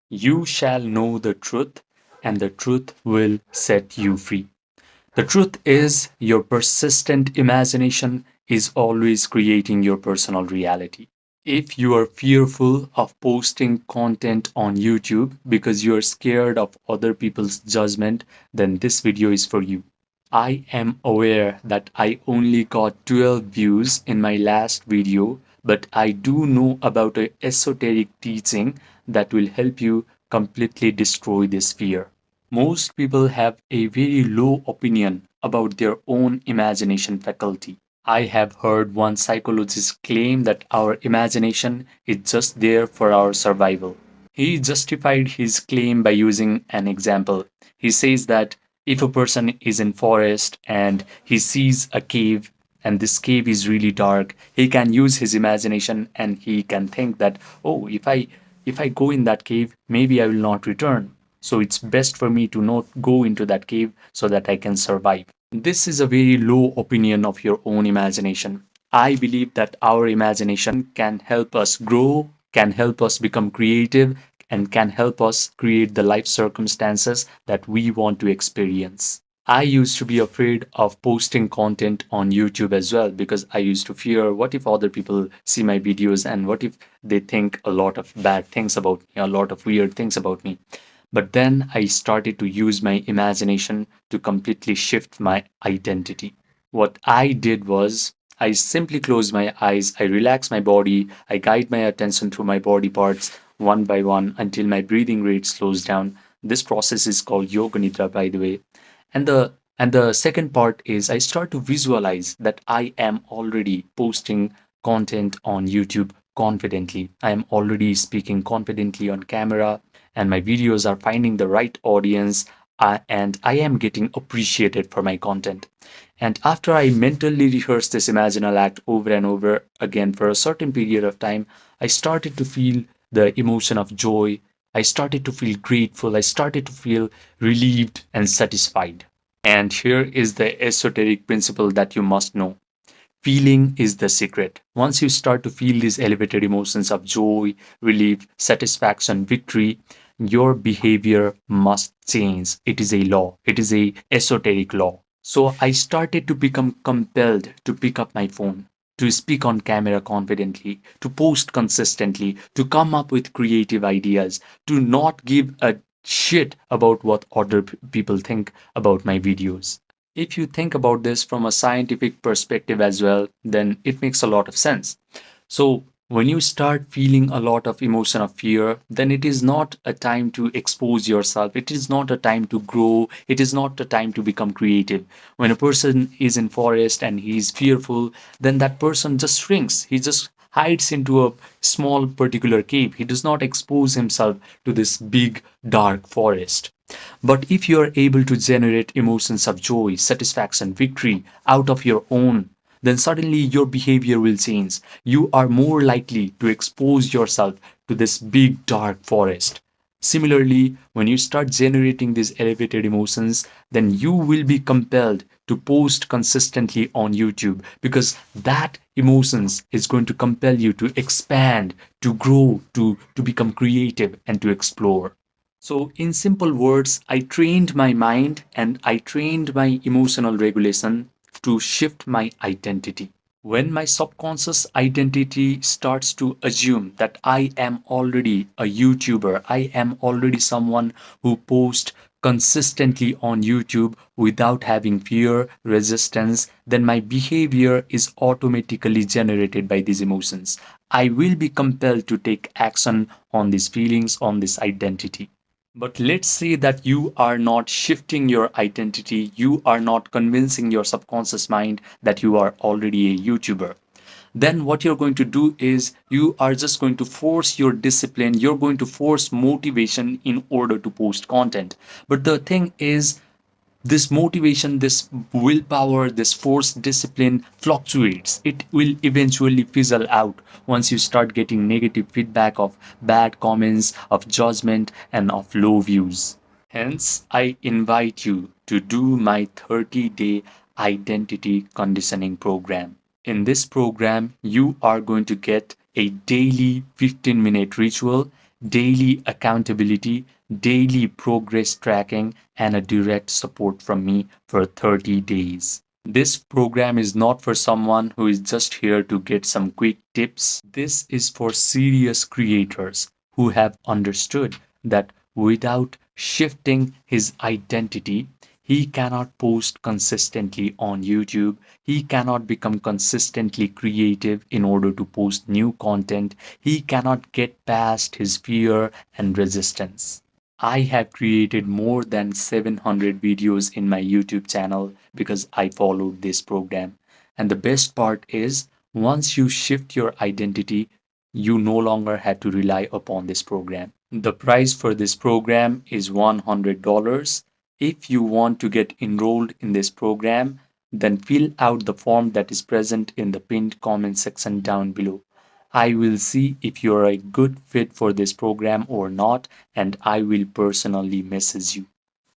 You shall know the truth, and the truth will set you free. The truth is, your persistent imagination is always creating your personal reality. If you are fearful of posting content on YouTube because you are scared of other people's judgment, then this video is for you. I am aware that I only got 12 views in my last video, but I do know about a esoteric teaching that will help you completely destroy this fear. Most people have a very low opinion about their own imagination faculty. I have heard one psychologist claim that our imagination is just there for our survival. He justified his claim by using an example. He says that if a person is in forest and he sees a cave and this cave is really dark, he can use his imagination and he can think that, oh, if I go in that cave, maybe I will not return. So it's best for me to not go into that cave so that I can survive. This is a very low opinion of your own imagination. I believe that our imagination can help us grow, can help us become creative, and can help us create the life circumstances that we want to experience. I used to be afraid of posting content on YouTube as well because I used to fear what if other people see my videos and what if they think a lot of bad things about me, a lot of weird things about me. But then I started to use my imagination to completely shift my identity. What I did was I simply closed my eyes, I relax my body, I guide my attention through my body parts one by one until my breathing rate slows down. This process is called yoga nidra, by the way. And the second part is I start to visualize that I am already posting content on YouTube confidently. I am already speaking confidently on camera, and my videos are finding the right audience, and I am getting appreciated for my content. And after I mentally rehearse this imaginal act over and over again for a certain period of time, I started to feel the emotion of joy. I started to feel grateful. I started to feel relieved and satisfied. And here is the esoteric principle that you must know. Feeling is the secret. Once you start to feel these elevated emotions of joy, relief, satisfaction, victory, your behavior must change. It is a law. It is a esoteric law. So I started to become compelled to pick up my phone, to speak on camera confidently, to post consistently, to come up with creative ideas, to not give a shit about what other people think about my videos. If you think about this from a scientific perspective as well, then it makes a lot of sense. So, when you start feeling a lot of emotion of fear, then it is not a time to expose yourself. It is not a time to grow. It is not a time to become creative. When a person is in forest and he is fearful, then that person just shrinks. He just hides into a small particular cave. He does not expose himself to this big dark forest. But if you are able to generate emotions of joy, satisfaction, victory out of your own, then suddenly your behavior will change. You are more likely to expose yourself to this big dark forest. Similarly, when you start generating these elevated emotions, then you will be compelled to post consistently on YouTube because that emotions is going to compel you to expand, to grow, to become creative and to explore. So, in simple words, I trained my mind and I trained my emotional regulation to shift my identity. When my subconscious identity starts to assume that I am already a YouTuber, I am already someone who posts consistently on YouTube without having fear, resistance, then my behavior is automatically generated by these emotions. I will be compelled to take action on these feelings, on this identity. But let's say that you are not shifting your identity, you are not convincing your subconscious mind that you are already a YouTuber. Then what you're going to do is you are just going to force your discipline, you're going to force motivation in order to post content. But the thing is, this motivation, this willpower, this force discipline fluctuates. It will eventually fizzle out once you start getting negative feedback of bad comments, of judgment, and of low views. Hence, I invite you to do my 30-day identity conditioning program. In this program, you are going to get a daily 15-minute ritual daily accountability, daily progress tracking, and a direct support from me for 30 days. This program is not for someone who is just here to get some quick tips. This is for serious creators who have understood that without shifting his identity, he cannot post consistently on YouTube. He cannot become consistently creative in order to post new content. He cannot get past his fear and resistance. I have created more than 700 videos in my YouTube channel because I followed this program. And the best part is, once you shift your identity, you no longer have to rely upon this program. The price for this program is $100. If you want to get enrolled in this program, then fill out the form that is present in the pinned comment section down below. I will see if you're a good fit for this program or not, and I will personally message you.